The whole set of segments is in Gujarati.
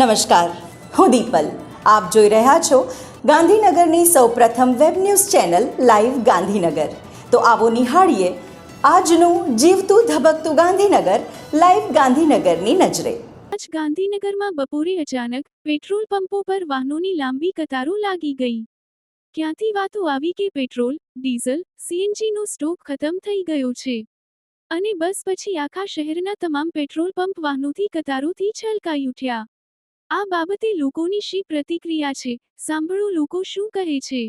નમસ્કાર, હું દીપલ. આપ જોઈ રહ્યા છો ગાંધીનગરની સૌપ્રથમ web news channel live Gandhinagar. તો આવો નિહાળીએ આજનું જીવતું ધબકતું ગાંધીનગર લાઈવ ગાંધીનગરની નજરે. આજ ગાંધીનગરમાં બપોરે અચાનક પેટ્રોલ પંપો પર વાહનોની લાંબી કતારો લાગી ગઈ. ક્યાંથી વાતો આવી કે પેટ્રોલ, ડીઝલ, સીએનજીનો સ્ટોક ખતમ થઈ ગયો છે અને બસ પછી આખા શહેરના તમામ પેટ્રોલ પંપ વાહનોથી કતારોથી છલકાઈ ઉઠ્યા. આ બાબતે લોકોની શી પ્રતિક્રિયા છે, સાંભળો લોકો શું કહે છે.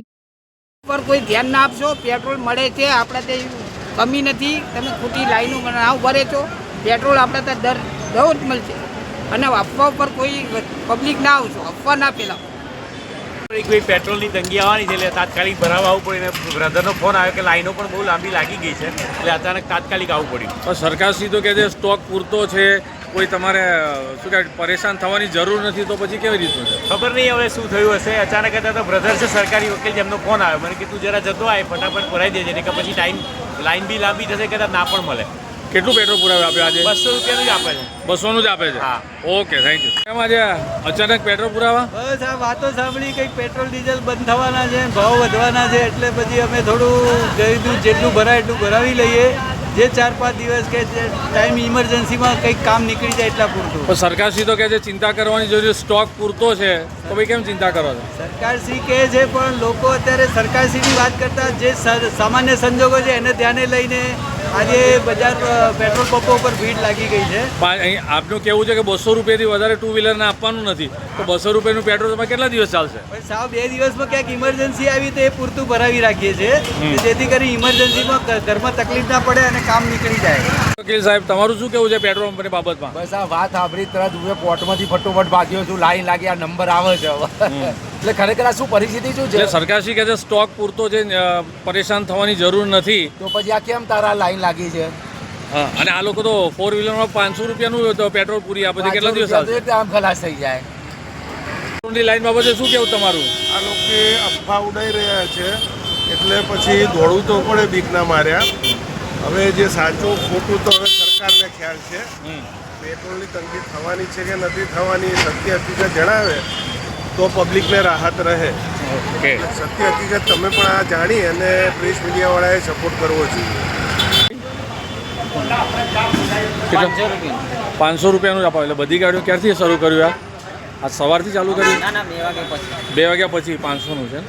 પર કોઈ ધ્યાન ના આપશો. પેટ્રોલ મળે છે, આપણે તે કમી નથી. તમે ખોટી લાઈનો નાવ ભરે છો. પેટ્રોલ આપણે ત્યાં દરરોજ મળશે અને અફવા પર કોઈ પબ્લિક ના આવશો, અફવા ના ફેલાવો. કોઈ પેટ્રોલની તંગી આવવાની છે એટલે તાત્કાલિક ભરાવા આવવું પડ્યું. અને બ્રધરનો ફોન આવ્યો કે લાઈનો પણ બહુ લાંબી લાગી ગઈ છે એટલે અચાનક તાત્કાલિક આવવું પડ્યું. પણ સરકારશ્રી તો કહે છે સ્ટોક પૂરતો છે, કોઈ તમારે શું કહે પરેશાન થવાની જરૂર નથી, તો પછી કેવી રીતનું છે ખબર નહીં હવે શું થયું હશે. અચાનક હતા તો બ્રધર છે સરકારી વકીલ, જેમનો ફોન આવ્યો મને કે તું જરા જતો આય, ફટાફટ ભરાઈ દેજે ને કે પછી લાઈન બી લાંબી થશે, કદાચ ના પણ મળે. કેટલું પેટ્રોલ પુરાવે આપ્યું આજે? 200 રૂપિયાનું જ આપે છે. 200નું જ આપે છે? હા. Okay, thank you. કેમ આજે અચાનક પેટ્રોલ પુરાવા? બસ આ વાતો સાંભળી કંઈક પેટ્રોલ ડીઝલ બંધ થવાના છે, ભાવ વધવાના છે, એટલે પછી અમે થોડું ગયું જેટલું ભરાય એટલું ભરાવી લઈએ. જે 4-5 દિવસ કે ટાઈમ ઇમરજન્સીમાં કંઈક કામ નીકળી જાય એટલા પૂરતું. પણ સરકારશ્રી તો કહે છે ચિંતા કરવાની જરૂર, સ્ટોક પૂરતો છે, તો ભાઈ કેમ ચિંતા કરો છો? સરકારશ્રી કહે છે પણ લોકો અત્યારે સરકારશ્રીની વાત કરતા જે સામાન્ય સંજોગો છે એને ધ્યાને લઈને આજે બજાર પેટ્રોલ પંપો પર ભીડ લાગી ગઈ છે. અહીં આપનું કેવું છે કે 200 રૂપિયાથી વધારે ટુ વ્હીલરને આપવાનું નથી, તો 200 રૂપિયાનું પેટ્રોલ તમારે કેટલા દિવસ ચાલશે? પણ સાવ 2 દિવસમાં ક્યાંક ઇમરજન્સી આવી તો એ પૂરતું ભરાવી રાખીએ છીએ, જેથી કરી ઇમરજન્સીમાં ઘરમાં તકલીફ ના પડે અને કામ નીકળી જાય. વકીલ સાહેબ, તમારું શું કેવું છે પેટ્રોલ પંપની બાબતમાં? બસ આ વાત સાંભળી તરત હું કોર્ટમાંથી ફટોફટ ભાગ્યો છું. લાઈન લાગી, આ નંબર આવે છે હવે. એટલે ખરેખર આ શું પરિસ્થિતિ શું છે? એટલે સરકારશ્રી કહે છે સ્ટોક પૂરતો છે, પરેશાન થવાની જરૂર નથી, તો પછી આ કેમ તારા લાઈન લાગી છે? હા. અને આ લોકો તો 4 વ્હીલરમાં 500 રૂપિયાનું પેટ્રોલ પૂરી આપે છે, કેટલા દિવસ આવશે? આમ ખલાસ થઈ જાય. પેટ્રોલની લાઈન બાબતે શું કેવું તમારું? આ લોકો અફવા ઉડાઈ રહ્યા છે એટલે પછી દોડવું તો પડે બીકના માર્યા. હવે જે સાચું ખોટું તો હવે સરકારને ખ્યાલ છે. પેટ્રોલની તંગી થવાની છે કે નથી થવાની, સત્ય હકીકત જણાવે તો પબ્લિકને રાહત રહે. ઓકે, સત્ય હકીકત તમે પણ આ જાણી અને પ્રેસ મીડિયાવાળાએ સપોર્ટ કરવો જોઈએ. 500 રૂપિયાનું જ આપો. એટલે બધી ગાડીઓ ક્યારથી શરૂ કર્યું? આ સવારથી ચાલુ કર્યું? 2 વાગ્યા પછી 500નું છે.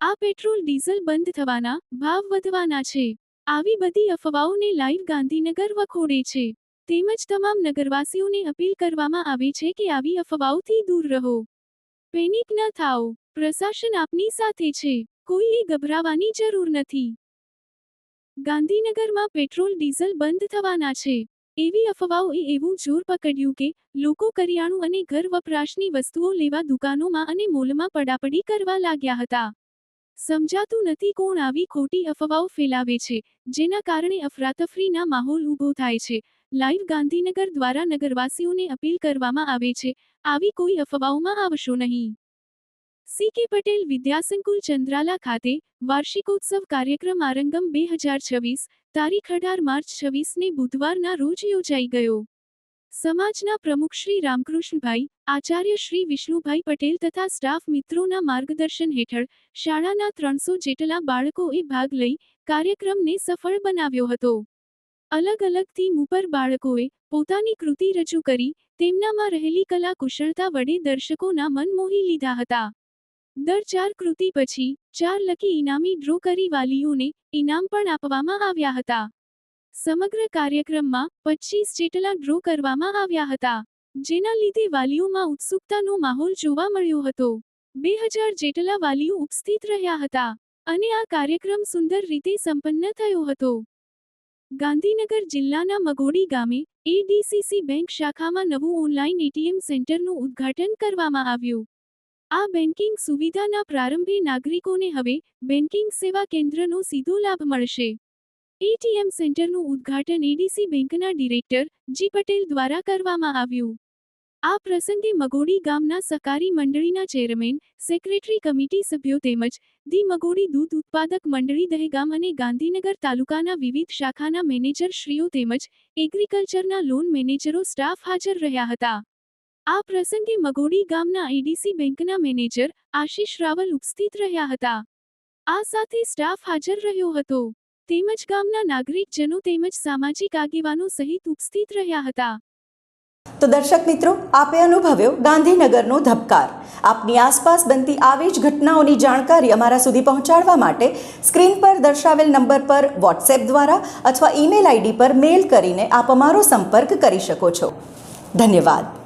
આ પેટ્રોલ ડીઝલ બંધ થવાના, ભાવ વધવાના છે, આવી બધી અફવાઓને લાઈવ ગાંધીનગર વખોડે છે. તેમજ તમામ નગરવાસીઓને અપીલ કરવામાં આવે છે કે આવી અફવાઓથી દૂર રહો. પેનિક ન થાઓ, પ્રશાસન આપની સાથે છે, કોઈએ ગભરાવાની જરૂર નથી. ગાંધીનગરમાં પેટ્રોલ ડીઝલ બંધ થવાના છે એવી અફવાઓએ એવું જોર પકડ્યું કે લોકો કરિયાણું અને ઘર વપરાશની વસ્તુઓ લેવા દુકાનોમાં અને મોલમાં પડાપડી કરવા લાગ્યા હતા. સમજાતું નથી કોણ આવી ખોટી અફવાઓ ફેલાવે છે, જેના કારણે અફરાતફરીના માહોલ ઊભો થાય છે. લાઈવ ગાંધીનગર દ્વારા નગરવાસીઓને અપીલ કરવામાં આવે છે, આવી કોઈ અફવાઓમાં આવશો નહીં. સી.કે. પટેલ વિદ્યાસંકુલ ચંદ્રાલા ખાતે વાર્ષિકોત્સવ કાર્યક્રમ આરંગમ 2026 તારીખ 18 માર્ચ 26ને બુધવારના રોજ યોજાઈ ગયો. સમાજના પ્રમુખ શ્રી રામકૃષ્ણભાઈ, આચાર્ય શ્રી વિષ્ણુભાઈ પટેલ તથા સ્ટાફ મિત્રોના માર્ગદર્શન હેઠળ શાળાના 300 જેટલા બાળકોએ ભાગ લઈ કાર્યક્રમને સફળ બનાવ્યો હતો. અલગ અલગ થીમ ઉપર બાળકોએ પોતાની કૃતિ રજૂ કરી તેમનામાં રહેલી કલા કુશળતા વડે દર્શકોના મન મોહી લીધા હતા. દર 4 કૃતિ પછી 4 લકી ઇનામી ડ્રો કરી વાલીઓને ઇનામ પણ આપવામાં આવ્યા હતા. સમગ્ર કાર્યક્રમમાં 25 જેટલા ડ્રો કરવામાં આવ્યા હતા, જેના લીધે વાલીઓમાં ઉત્સુકતાનો માહોલ જોવા મળ્યો હતો. 2000 જેટલા વાલીઓ ઉપસ્થિત રહ્યા હતા અને આ કાર્યક્રમ સુંદર રીતે સંપન્ન થયો હતો. ગાંધીનગર જિલ્લાના મગોડી ગામે એડીસીસી બેંક શાખામાં નવું ઓનલાઈન એટીએમ સેન્ટરનું ઉદ્ઘાટન કરવામાં આવ્યું. આ બેન્કિંગ સુવિધાના પ્રારંભે નાગરિકોને હવે બેન્કિંગ સેવા કેન્દ્રનો સીધો લાભ મળશે. એટીએમ સેન્ટરનું ઉદ્ઘાટન એડીસી બેંકના ડિરેક્ટર જી પટેલ દ્વારા કરવામાં આવ્યું. આ પ્રસંગે મગોડી ગામના સહકારી મંડળીના ચેરમેન, સેક્રેટરી કમિટી સભ્યો તેમજ ધી મગોડી દૂધ ઉત્પાદક મંડળી દહેગામ અને ગાંધીનગર તાલુકાના વિવિધ શાખાના મેનેજર શ્રીઓ તેમજ એગ્રીકલ્ચરના લોન મેનેજરો સ્ટાફ હાજર રહ્યા હતા. આ પ્રસંગે મગોડી ગામના આઈડીસી બેંકના મેનેજર આશિષ રાવલ ઉપસ્થિત રહ્યા હતા. આ સાથે સ્ટાફ હાજર રહ્યો હતો તેમજ ગામના નાગરિકજનો તેમજ સામાજિક આગેવાનો સહિત ઉપસ્થિત રહ્યા હતા. તો દર્શક મિત્રો, આપે અનુભવ્યો ગાંધીનગરનો ધબકાર. આપની આસપાસ બનતી આવી જ ઘટનાઓની જાણકારી અમારા સુધી પહોંચાડવા માટે સ્ક્રીન પર દર્શાવેલ નંબર પર વોટ્સએપ દ્વારા અથવા ઈમેલ આઈડી પર મેલ કરીને આપ અમારો સંપર્ક કરી શકો છો. ધન્યવાદ.